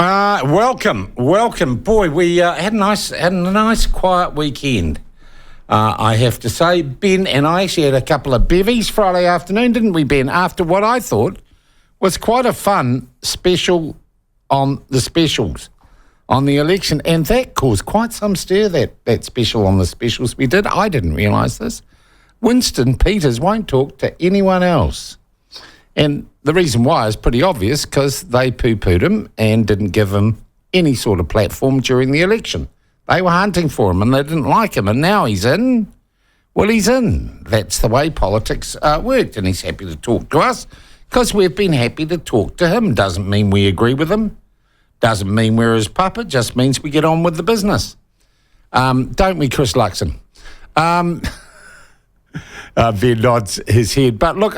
Welcome. Boy, we had a nice quiet weekend. I have to say, Ben and I actually had a couple of bevies Friday afternoon, didn't we, Ben? After what I thought was quite a fun special on the specials on the election, and that caused quite some stir, that special on the specials we did. I didn't realise this. Winston Peters won't talk to anyone else. And the reason why is pretty obvious, because they poo-pooed him and didn't give him any sort of platform during the election. They were hunting for him and they didn't like him, and now he's in. Well, he's in. That's the way politics worked, and he's happy to talk to us because we've been happy to talk to him. Doesn't mean we agree with him. Doesn't mean we're his puppet. Just means we get on with the business. Don't we, Chris Luxon? Ben nods his head. But look...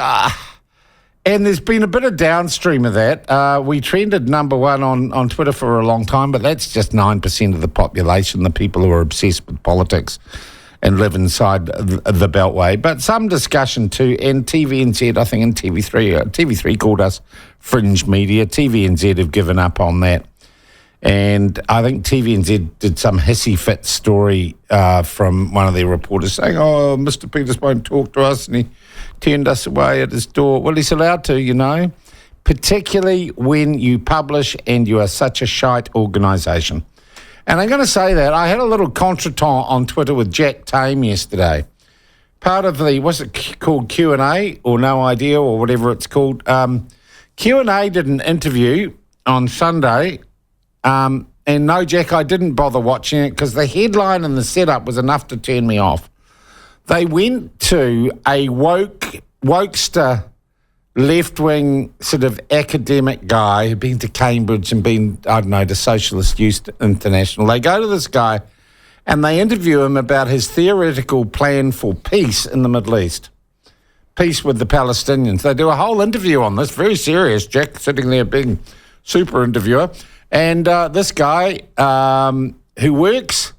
and there's been a bit of downstream of that. We trended number one on Twitter for a long time, but that's just 9% of the population, the people who are obsessed with politics and live inside the Beltway. But some discussion too, and TVNZ, I think, and TV3 called us fringe media. TVNZ have given up on that. And I think TVNZ did some hissy fit story from one of their reporters saying, oh, Mr. Peters won't talk to us, and he turned us away at his door. Well, he's allowed to, you know, particularly when you publish and you are such a shite organisation. And I'm going to say that. I had a little contretemps on Twitter with Jack Tame yesterday. Part of the, what's it called, Q&A, or No Idea, or whatever it's called. Q&A did an interview on Sunday, and no, Jack, I didn't bother watching it because the headline and the setup was enough to turn me off. They went to a wokester, left-wing sort of academic guy who'd been to Cambridge and been, I don't know, to Socialist Youth International. They go to this guy and they interview him about his theoretical plan for peace in the Middle East. Peace with the Palestinians. They do a whole interview on this, very serious, Jack sitting there being super interviewer. And this guy who works...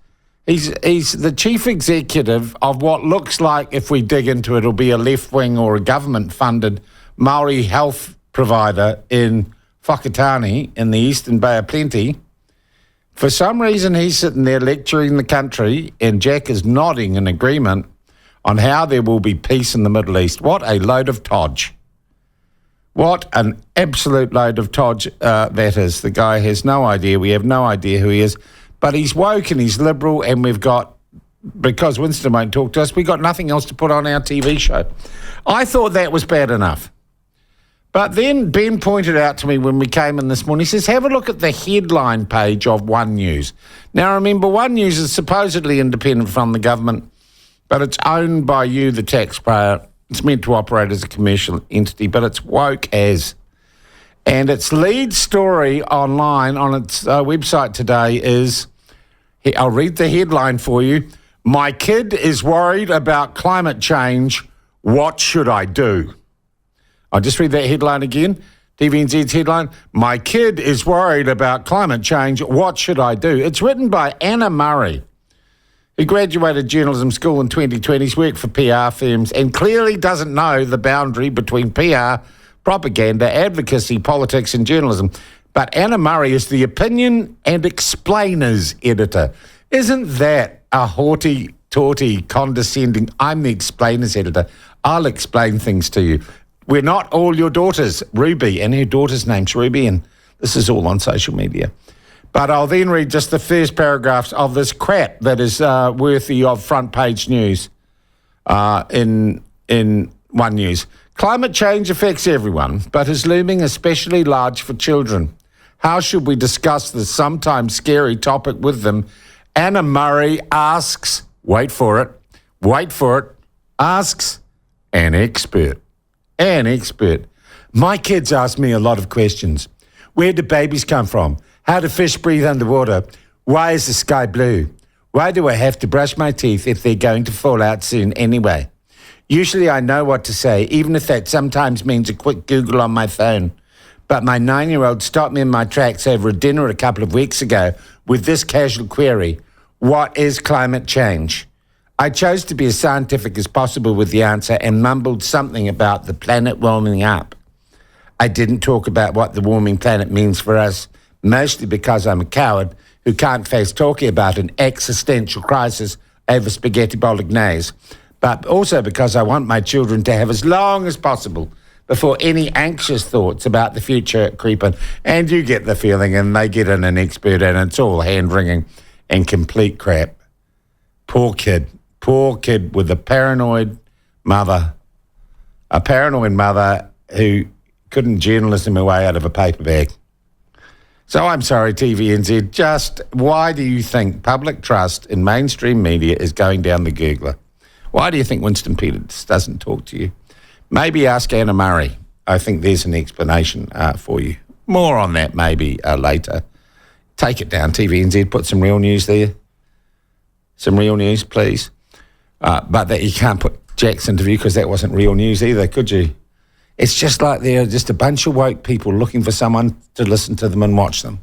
He's the chief executive of what looks like, if we dig into it, will be a left-wing or a government-funded Maori health provider in Whakatane in the Eastern Bay of Plenty. For some reason, he's sitting there lecturing the country, and Jack is nodding in agreement on how there will be peace in the Middle East. What a load of todge. What an absolute load of todge that is. The guy has no idea. We have no idea who he is. But he's woke and he's liberal, and we've got, because Winston won't talk to us, we've got nothing else to put on our TV show. I thought that was bad enough. But then Ben pointed out to me when we came in this morning, he says, have a look at the headline page of One News. Now, remember, One News is supposedly independent from the government, but it's owned by you, the taxpayer. It's meant to operate as a commercial entity, but it's woke as. And its lead story online on its website today is... I'll read the headline for you. My kid is worried about climate change. What should I do? I'll just read that headline again. TVNZ's headline. My kid is worried about climate change. What should I do? It's written by Anna Murray, who graduated journalism school in 2020. She's worked for PR firms and clearly doesn't know the boundary between PR, propaganda, advocacy, politics and journalism. But Anna Murray is the opinion and explainers editor. Isn't that a haughty, tawty, condescending, I'm the explainers editor, I'll explain things to you. We're not all your daughters, Ruby, and her daughter's name's Ruby, and this is all on social media. But I'll then read just the first paragraphs of this crap that is worthy of front page news in One News. Climate change affects everyone, but is looming especially large for children. How should we discuss this sometimes scary topic with them? Anna Murray asks, wait for it, asks an expert. My kids ask me a lot of questions. Where do babies come from? How do fish breathe underwater? Why is the sky blue? Why do I have to brush my teeth if they're going to fall out soon anyway? Usually I know what to say, even if that sometimes means a quick Google on my phone. But my 9-year-old stopped me in my tracks over a dinner a couple of weeks ago with this casual query: what is climate change? I chose to be as scientific as possible with the answer and mumbled something about the planet warming up. I didn't talk about what the warming planet means for us, mostly because I'm a coward who can't face talking about an existential crisis over spaghetti bolognese, but also because I want my children to have as long as possible before any anxious thoughts about the future creep in. And you get the feeling, and they get in an expert, and it's all hand-wringing and complete crap. Poor kid with a paranoid mother who couldn't journalism her way out of a paper bag. So I'm sorry, TVNZ, just why do you think public trust in mainstream media is going down the googler? Why do you think Winston Peters doesn't talk to you? Maybe ask Anna Murray. I think there's an explanation for you. More on that maybe later. Take it down, TVNZ, put some real news there. Some real news, please. But that you can't put Jack's interview because that wasn't real news either, could you? It's just like they're just a bunch of woke people looking for someone to listen to them and watch them.